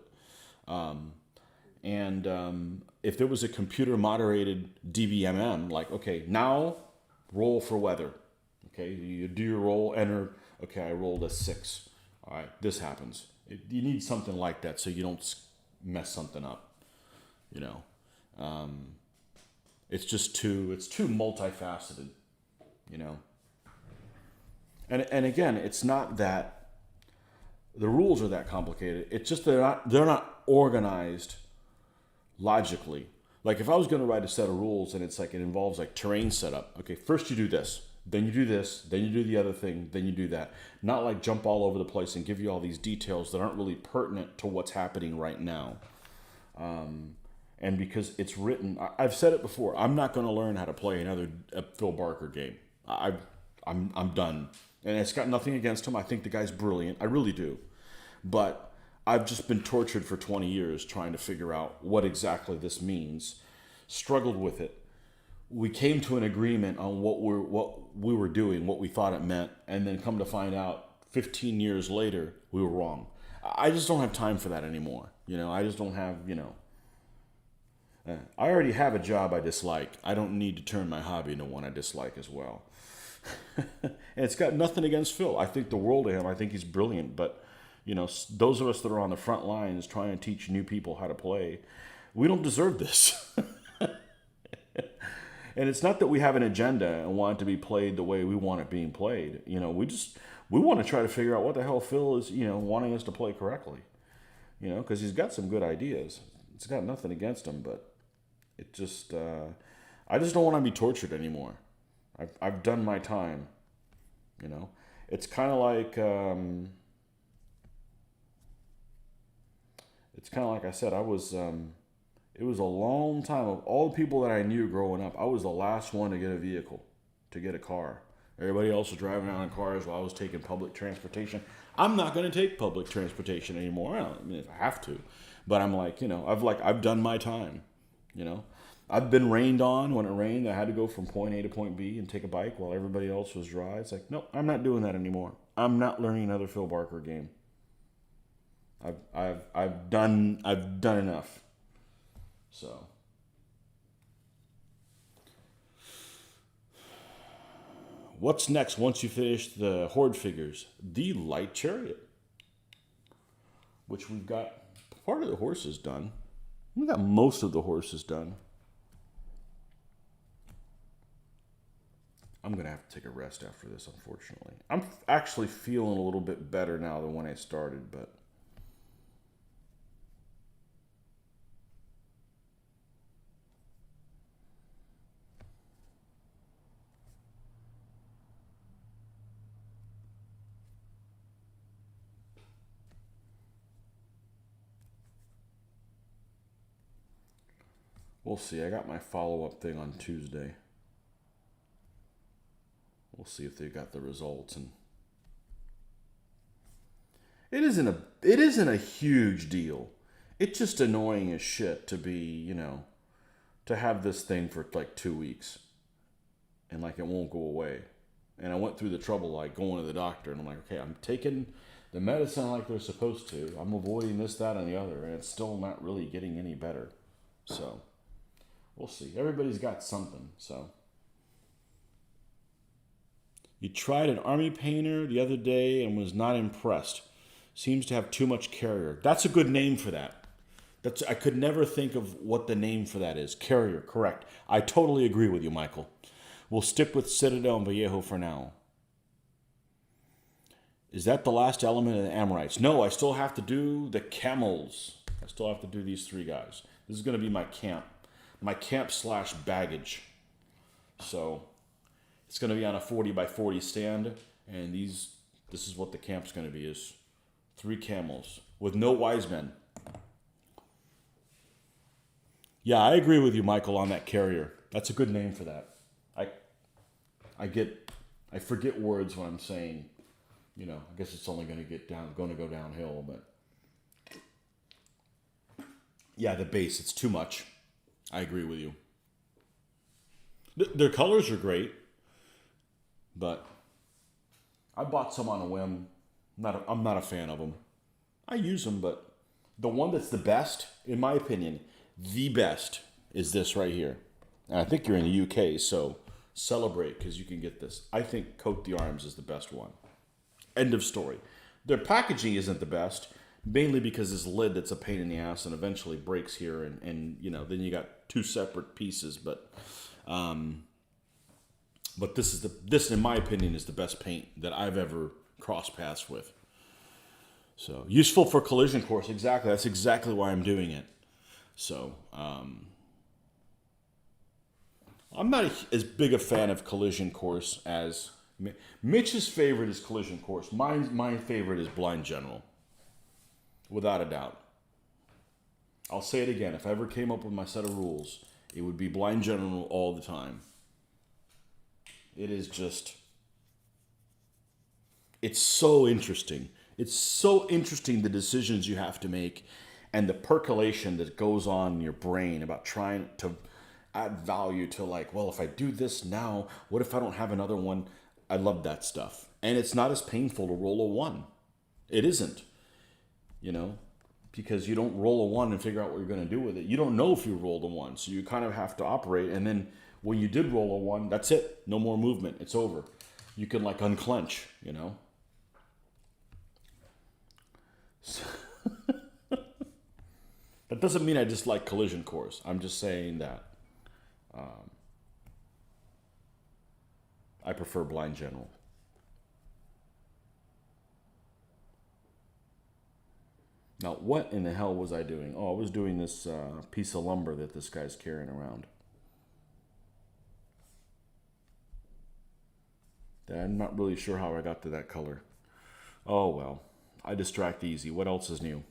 If there was a computer moderated DBMM, like, okay, now roll for weather. Okay, you do your roll, enter. Okay, I rolled a 6. All right, this happens. You need something like that so you don't mess something up. You know, it's too multifaceted. You know, and again, it's not that the rules are that complicated. It's just they're not organized logically. Like if I was going to write a set of rules and it's like it involves like terrain setup. Okay, first you do this, then you do this, then you do the other thing, then you do that. Not like jump all over the place and give you all these details that aren't really pertinent to what's happening right now. And because it's written, I've said it before. I'm not going to learn how to play another Phil Barker game. I'm done. And it's got nothing against him. I think the guy's brilliant. I really do. But I've just been tortured for 20 years trying to figure out what exactly this means. Struggled with it. We came to an agreement on what we were doing, what we thought it meant, and then come to find out 15 years later we were wrong. I just don't have time for that anymore. You know, I just don't have, I already have a job I dislike. I don't need to turn my hobby into one I dislike as well. And it's got nothing against Phil. I think the world of him. I think he's brilliant. But, those of us that are on the front lines trying to teach new people how to play, we don't deserve this. And it's not that we have an agenda and want it to be played the way we want it being played. We want to try to figure out what the hell Phil is, wanting us to play correctly. Because he's got some good ideas. It's got nothing against him, but it just, I just don't want to be tortured anymore. I've done my time, It's kind of like, I said, it was a long time. Of all the people that I knew growing up, I was the last one to get a vehicle, to get a car. Everybody else was driving around in cars while I was taking public transportation. I'm not going to take public transportation anymore. I mean, if I have to. But I'm like, I've done my time, I've been rained on. When it rained, I had to go from point A to point B and take a bike while everybody else was dry. It's like, no, I'm not doing that anymore. I'm not learning another Phil Barker game. I've done enough. So what's next once you finish the Horde figures? The Light Chariot, which we've got part of the horses done. We got most of the horses done. I'm going to have to take a rest after this, unfortunately. I'm actually feeling a little bit better now than when I started, but we'll see. I got my follow-up thing on Tuesday. We'll see if they got the results. And it isn't a huge deal. It's just annoying as shit to be, to have this thing for like 2 weeks and like it won't go away. And I went through the trouble like going to the doctor and I'm like, okay, I'm taking the medicine like they're supposed to. I'm avoiding this, that, and the other, and it's still not really getting any better. So we'll see. Everybody's got something, so. You tried an army painter the other day and was not impressed. Seems to have too much carrier. That's a good name for that. I could never think of what the name for that is. Carrier, correct. I totally agree with you, Michael. We'll stick with Citadel and Vallejo for now. Is that the last element of the Amorites? No, I still have to do the camels. I still have to do these 3 guys. This is going to be my camp. My camp/baggage. So it's going to be on a 40 by 40 stand, and this is what the camp's going to be, is 3 camels with no wise men. Yeah, I agree with you, Michael, on that carrier. That's a good name for that. I forget words when I'm saying, I guess it's only going to go downhill, but yeah, the base, it's too much. I agree with you. Their colors are great, but I bought some on a whim. I'm not a fan of them. I use them, but the one that's the best, in my opinion, the best, is this right here. And I think you're in the UK, so celebrate because you can get this. I think Cote d'Arms is the best one. End of story. Their packaging isn't the best, mainly because this lid that's a pain in the ass and eventually breaks here, and you know, then you got two separate pieces. But this in my opinion is the best paint that I've ever crossed paths with. So useful for collision course, exactly. That's exactly why I'm doing it. So I'm not as big a fan of collision course as Mitch's favorite is collision course. My favorite is blind general, without a doubt. I'll say it again. If I ever came up with my set of rules, it would be blind general all the time. It is just, it's so interesting. It's so interesting the decisions you have to make and the percolation that goes on in your brain about trying to add value to, like, well, if I do this now, what if I don't have another one? I love that stuff. And it's not as painful to roll a one. It isn't, you know, because you don't roll a one and figure out what you're going to do with it. You don't know if you rolled a one, so you kind of have to operate. And then when you did roll a one, that's it. No more movement. It's over. You can like unclench, you know. So that doesn't mean I dislike collision course. I'm just saying that I prefer blind general. Now, what in the hell was I doing? Oh, I was doing this piece of lumber that this guy's carrying around. I'm not really sure how I got to that color. Oh, well. I distract easy. What else is new?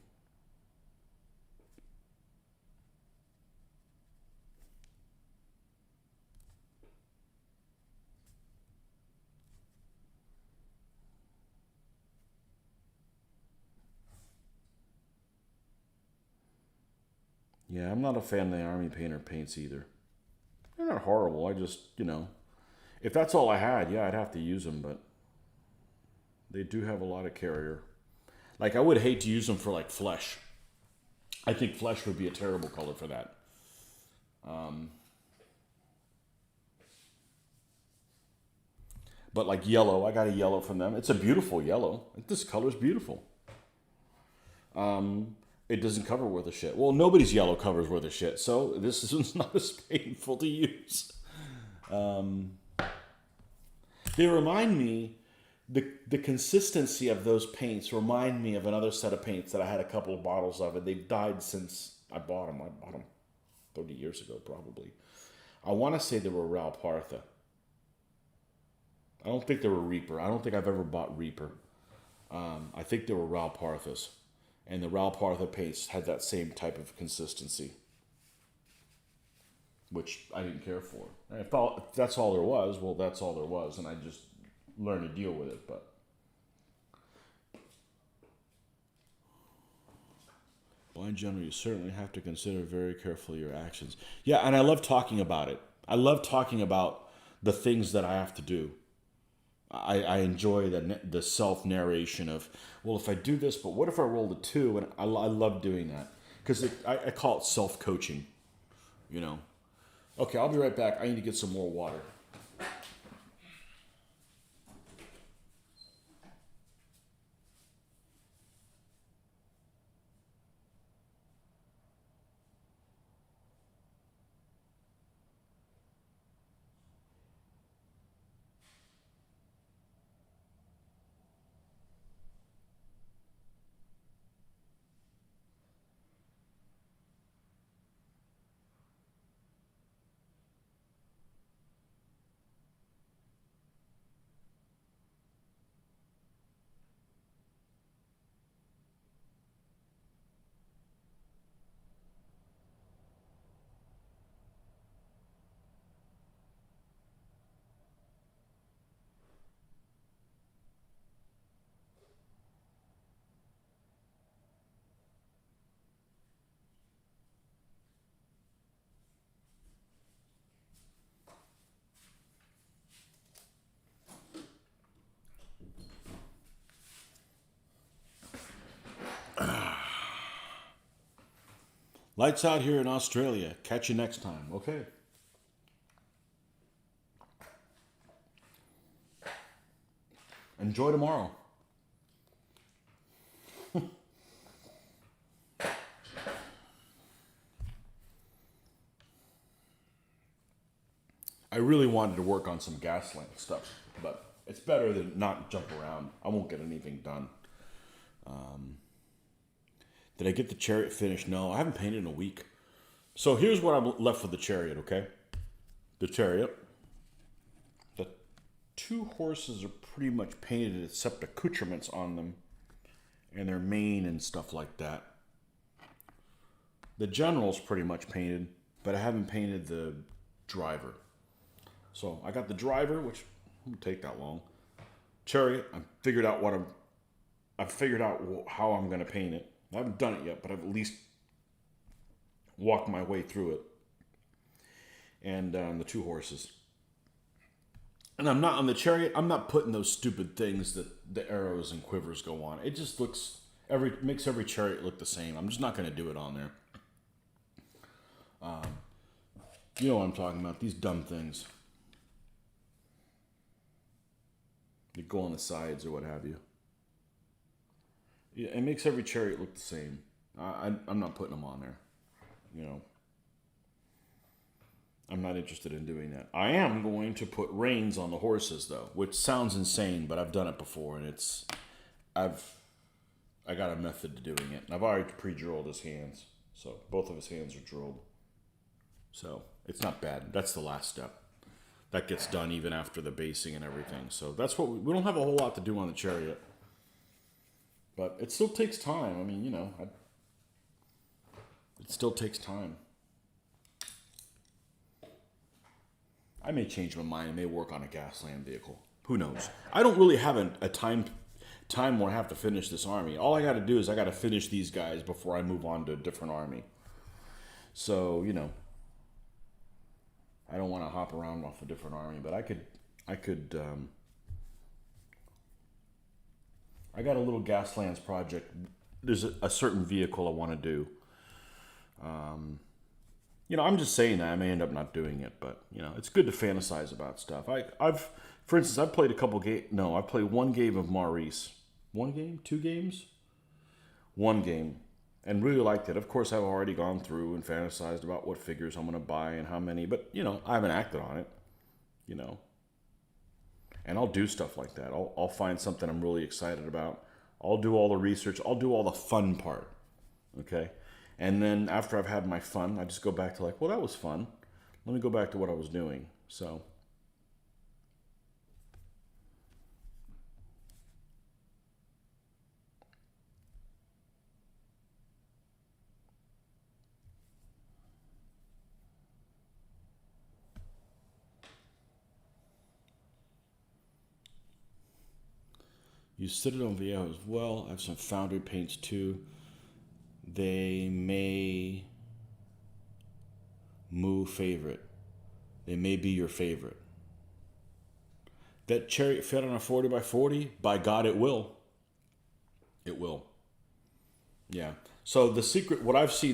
Yeah, I'm not a fan of the Army Painter paints either. They're not horrible. I just, you know, if that's all I had, yeah, I'd have to use them, but they do have a lot of carrier. Like, I would hate to use them for, like, flesh. I think flesh would be a terrible color for that. But, like, yellow, I got a yellow from them. It's a beautiful yellow. This color's beautiful. It doesn't cover worth a shit. Well, nobody's yellow covers worth a shit, so this is not as painful to use. They remind me, the consistency of those paints remind me of another set of paints that I had a couple of bottles of, and they've died since I bought them. I bought them 30 years ago, probably. I want to say they were Ral Partha. I don't think they were Reaper. I don't think I've ever bought Reaper. I think they were Ral Parthas. And the Ral Partha paints had that same type of consistency, which I didn't care for. And if that's all there was, well, that's all there was, and I just learned to deal with it. But blind general, you certainly have to consider very carefully your actions. Yeah, and I love talking about it. I love talking about the things that I have to do. I enjoy the self-narration of, well, if I do this, but what if I rolled a two? And I love doing that because I call it self-coaching, you know. Okay, I'll be right back. I need to get some more water. Lights out here in Australia. Catch you next time. Okay. Enjoy tomorrow. I really wanted to work on some gaslamp stuff, but it's better than not jump around. I won't get anything done. Did I get the Chariot finished? No, I haven't painted in a week. So here's what I'm left for the Chariot, okay? The Chariot. The two horses are pretty much painted except accoutrements on them and their mane and stuff like that. The General's pretty much painted, but I haven't painted the driver. So I got the driver, which won't take that long. Chariot, I've figured out how I'm going to paint it. I haven't done it yet, but I've at least walked my way through it. And the two horses. And I'm not on the Chariot. I'm not putting those stupid things that the arrows and quivers go on. It just makes every Chariot look the same. I'm just not going to do it on there. You know what I'm talking about? These dumb things. They go on the sides or what have you. Yeah, it makes every Chariot look the same. I'm not putting them on there. You know. I'm not interested in doing that. I am going to put reins on the horses though, which sounds insane, but I've done it before and I got a method to doing it. And I've already pre-drilled his hands. So both of his hands are drilled. So it's not bad. That's the last step. That gets done even after the basing and everything. So that's what we don't have a whole lot to do on the Chariot. But it still takes time. I mean, you know, it still takes time. I may change my mind and may work on a Gasland vehicle. Who knows? I don't really have a time where I have to finish this army. All I got to do is I got to finish these guys before I move on to a different army. So, you know, I don't want to hop around off a different army, but I got a little Gaslands project. There's a certain vehicle I want to do. You know, I'm just saying that. I may end up not doing it, but, you know, it's good to fantasize about stuff. For instance, I've played I played one game of Maurice. One game? 2 games? One game. And really liked it. Of course, I've already gone through and fantasized about what figures I'm going to buy and how many, but, you know, I haven't acted on it, you know. And I'll do stuff like that. I'll find something I'm really excited about. I'll do all the research. I'll do all the fun part, okay? And then after I've had my fun, I just go back to like, well, that was fun. Let me go back to what I was doing. So you Citadel Viejo as well. I have some Foundry paints too. They may move favorite. They may be your favorite. That Chariot fit on a 40x40? By God, it will. It will. Yeah. So the secret, what I've seen